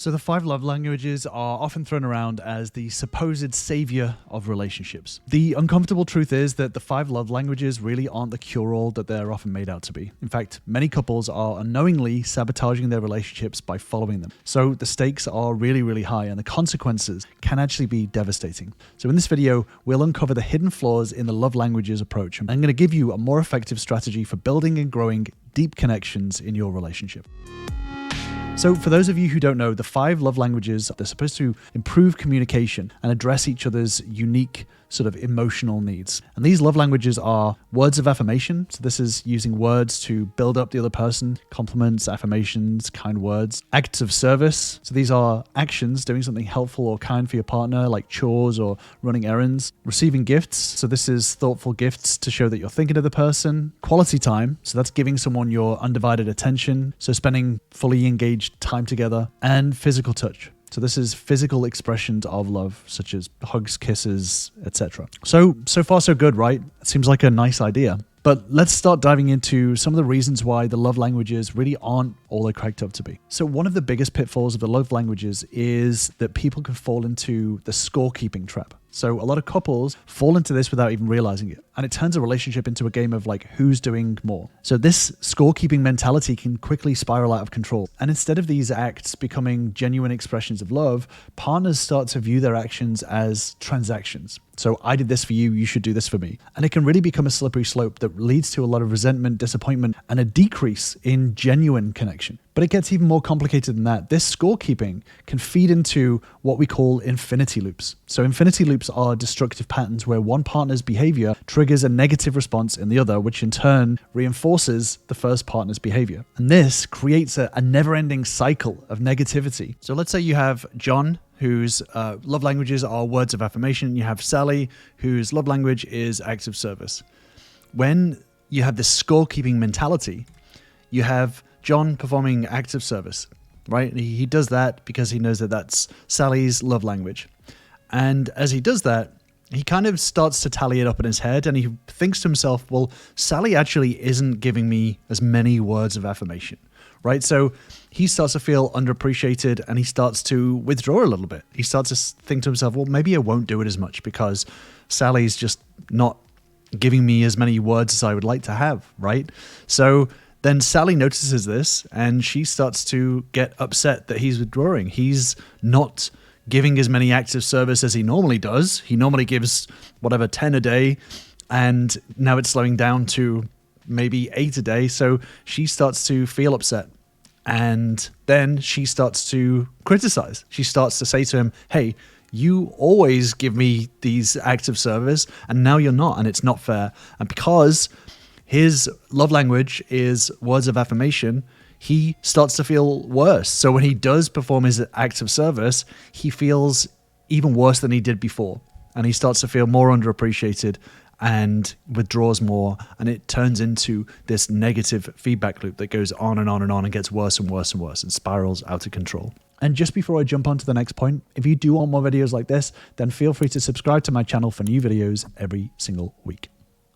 So the 5 love languages are often thrown around as the supposed savior of relationships. The uncomfortable truth is that the 5 love languages really aren't the cure-all that they're often made out to be. In fact, many couples are unknowingly sabotaging their relationships by following them. So the stakes are really, really high and the consequences can actually be devastating. So in this video, we'll uncover the hidden flaws in the love languages approach. I'm going to give you a more effective strategy for building and growing deep connections in your relationship. So for those of you who don't know, the 5 love languages, they're supposed to improve communication and address each other's unique sort of emotional needs. And these love languages are words of affirmation. So this is using words to build up the other person, compliments, affirmations, kind words. Acts of service. So these are actions, doing something helpful or kind for your partner, like chores or running errands. Receiving gifts. So this is thoughtful gifts to show that you're thinking of the person. Quality time. So that's giving someone your undivided attention. So spending fully engaged time together. And physical touch. So this is physical expressions of love, such as hugs, kisses, etc. So far so good, right? It seems like a nice idea. But let's start diving into some of the reasons why the love languages really aren't all they're cracked up to be. So one of the biggest pitfalls of the love languages is that people can fall into the scorekeeping trap. So a lot of couples fall into this without even realizing it. And it turns a relationship into a game of like, who's doing more? So this scorekeeping mentality can quickly spiral out of control. And instead of these acts becoming genuine expressions of love, partners start to view their actions as transactions. So I did this for you, you should do this for me. And it can really become a slippery slope that leads to a lot of resentment, disappointment, and a decrease in genuine connection. But it gets even more complicated than that. This scorekeeping can feed into what we call infinity loops. So infinity loops are destructive patterns where one partner's behavior triggers a negative response in the other, which in turn reinforces the first partner's behavior. And this creates a never-ending cycle of negativity. So let's say you have John, whose love languages are words of affirmation. You have Sally, whose love language is acts of service. When you have this scorekeeping mentality, you have John performing acts of service, right? He does that because he knows that that's Sally's love language. And as he does that, he kind of starts to tally it up in his head and he thinks to himself, well, Sally actually isn't giving me as many words of affirmation, right? So he starts to feel underappreciated and he starts to withdraw a little bit. He starts to think to himself, well, maybe I won't do it as much because Sally's just not giving me as many words as I would like to have, right? So then Sally notices this and she starts to get upset that he's withdrawing. He's not giving as many acts of service as he normally does. He normally gives 10 a day, and now it's slowing down to maybe 8 a day. So she starts to feel upset. And then she starts to criticize. She starts to say to him, hey, you always give me these acts of service and now you're not, and it's not fair. And because his love language is words of affirmation, he starts to feel worse. So when he does perform his acts of service, he feels even worse than he did before. And he starts to feel more underappreciated and withdraws more. And it turns into this negative feedback loop that goes on and on and on and gets worse and worse and worse and spirals out of control. And just before I jump on to the next point, if you do want more videos like this, then feel free to subscribe to my channel for new videos every single week.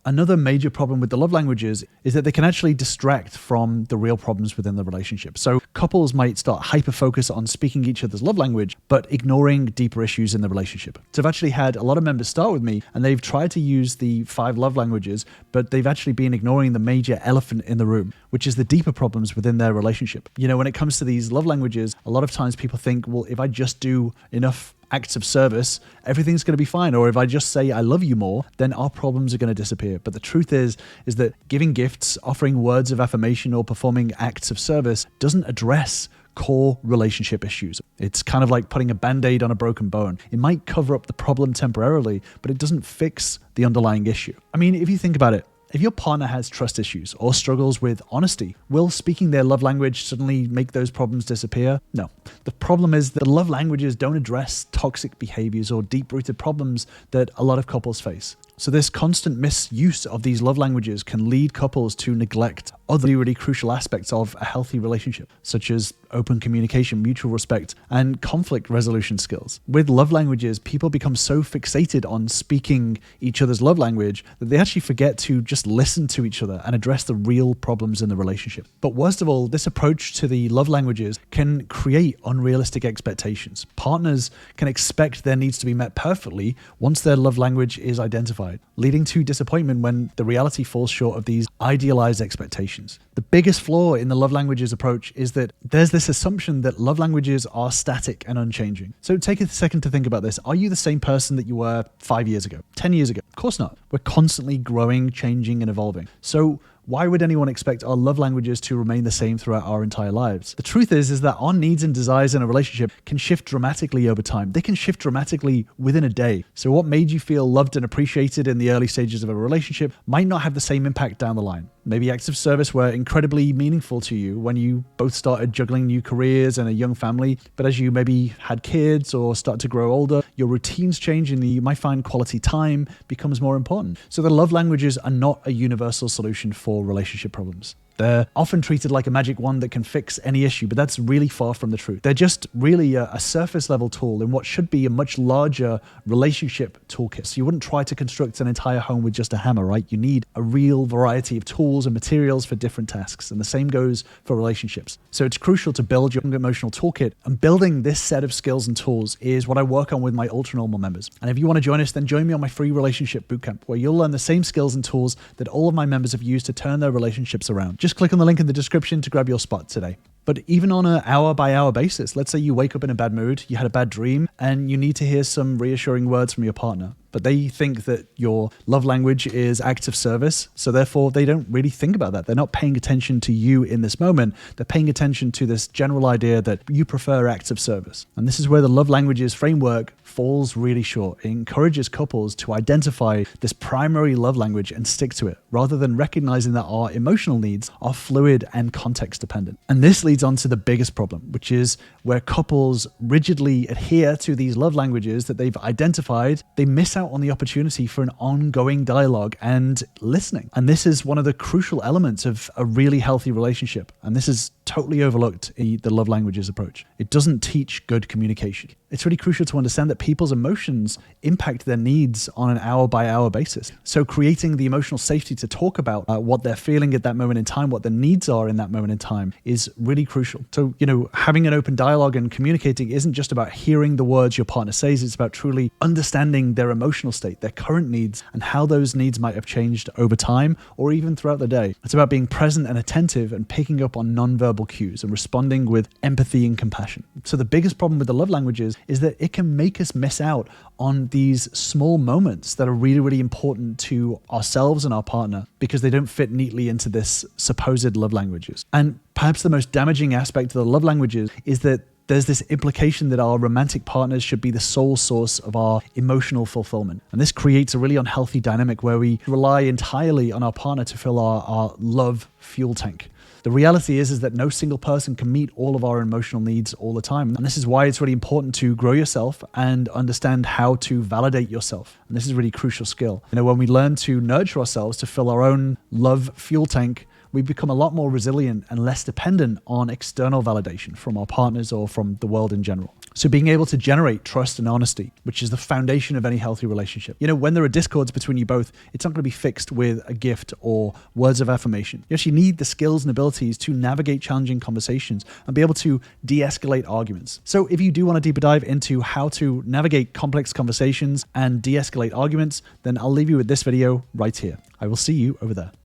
Another major problem with the love languages is that they can actually distract from the real problems within the relationship. So couples might start hyper-focus on speaking each other's love language, but ignoring deeper issues in the relationship. So I've actually had a lot of members start with me and they've tried to use the 5 love languages, but they've actually been ignoring the major elephant in the room, which is the deeper problems within their relationship. You know, when it comes to these love languages, a lot of times people think, well, if I just do enough acts of service, everything's going to be fine. Or if I just say I love you more, then our problems are going to disappear. But the truth is that giving gifts, offering words of affirmation, or performing acts of service doesn't address core relationship issues. It's kind of like putting a band-aid on a broken bone. It might cover up the problem temporarily, but it doesn't fix the underlying issue. I mean, if you think about it, if your partner has trust issues or struggles with honesty, will speaking their love language suddenly make those problems disappear? No. The problem is that love languages don't address toxic behaviors or deep-rooted problems that a lot of couples face. So this constant misuse of these love languages can lead couples to neglect other really crucial aspects of a healthy relationship, such as open communication, mutual respect, and conflict resolution skills. With love languages, people become so fixated on speaking each other's love language that they actually forget to just listen to each other and address the real problems in the relationship. But worst of all, this approach to the love languages can create unrealistic expectations. Partners can expect their needs to be met perfectly once their love language is identified, leading to disappointment when the reality falls short of these idealized expectations. The biggest flaw in the love languages approach is that there's this assumption that love languages are static and unchanging. So take a second to think about this. Are you the same person that you were 5 years ago, 10 years ago? Of course not. We're constantly growing, changing, and evolving. So why would anyone expect our love languages to remain the same throughout our entire lives? The truth is that our needs and desires in a relationship can shift dramatically over time. They can shift dramatically within a day. So what made you feel loved and appreciated in the early stages of a relationship might not have the same impact down the line. Maybe acts of service were incredibly meaningful to you when you both started juggling new careers and a young family, but as you maybe had kids or start to grow older, your routines change and you might find quality time becomes more important. So the love languages are not a universal solution for relationship problems. They're often treated like a magic wand that can fix any issue, but that's really far from the truth. They're just really a surface level tool in what should be a much larger relationship toolkit. So you wouldn't try to construct an entire home with just a hammer, right? You need a real variety of tools and materials for different tasks. And the same goes for relationships. So it's crucial to build your emotional toolkit. And building this set of skills and tools is what I work on with my ultra normal members. And if you want to join us, then join me on my free relationship bootcamp, where you'll learn the same skills and tools that all of my members have used to turn their relationships around. Just click on the link in the description to grab your spot today. But even on an hour-by-hour basis, let's say you wake up in a bad mood, you had a bad dream, and you need to hear some reassuring words from your partner, but they think that your love language is acts of service, so therefore they don't really think about that. They're not paying attention to you in this moment. They're paying attention to this general idea that you prefer acts of service. And this is where the love languages framework falls really short. It encourages couples to identify this primary love language and stick to it, rather than recognizing that our emotional needs are fluid and context dependent. And this leads on to the biggest problem, which is where couples rigidly adhere to these love languages that they've identified. They miss out on the opportunity for an ongoing dialogue and listening. And this is one of the crucial elements of a really healthy relationship. And this is totally overlooked in the love languages approach. It doesn't teach good communication. It's really crucial to understand that people's emotions impact their needs on an hour-by-hour basis. So creating the emotional safety to talk about what they're feeling at that moment in time, what their needs are in that moment in time, is really crucial. So, having an open dialogue and communicating isn't just about hearing the words your partner says, it's about truly understanding their emotional state, their current needs, and how those needs might have changed over time or even throughout the day. It's about being present and attentive and picking up on nonverbal cues and responding with empathy and compassion. So the biggest problem with the love languages is that it can make us miss out on these small moments that are really, really important to ourselves and our partner because they don't fit neatly into this supposed love languages. And perhaps the most damaging aspect of the love languages is that there's this implication that our romantic partners should be the sole source of our emotional fulfillment. And this creates a really unhealthy dynamic where we rely entirely on our partner to fill our love fuel tank. The reality is that no single person can meet all of our emotional needs all the time. And this is why it's really important to grow yourself and understand how to validate yourself. And this is a really crucial skill. When we learn to nurture ourselves to fill our own love fuel tank, we become a lot more resilient and less dependent on external validation from our partners or from the world in general. So being able to generate trust and honesty, which is the foundation of any healthy relationship. When there are discords between you both, it's not going to be fixed with a gift or words of affirmation. You actually need the skills and abilities to navigate challenging conversations and be able to de-escalate arguments. So if you do want a deeper dive into how to navigate complex conversations and de-escalate arguments, then I'll leave you with this video right here. I will see you over there.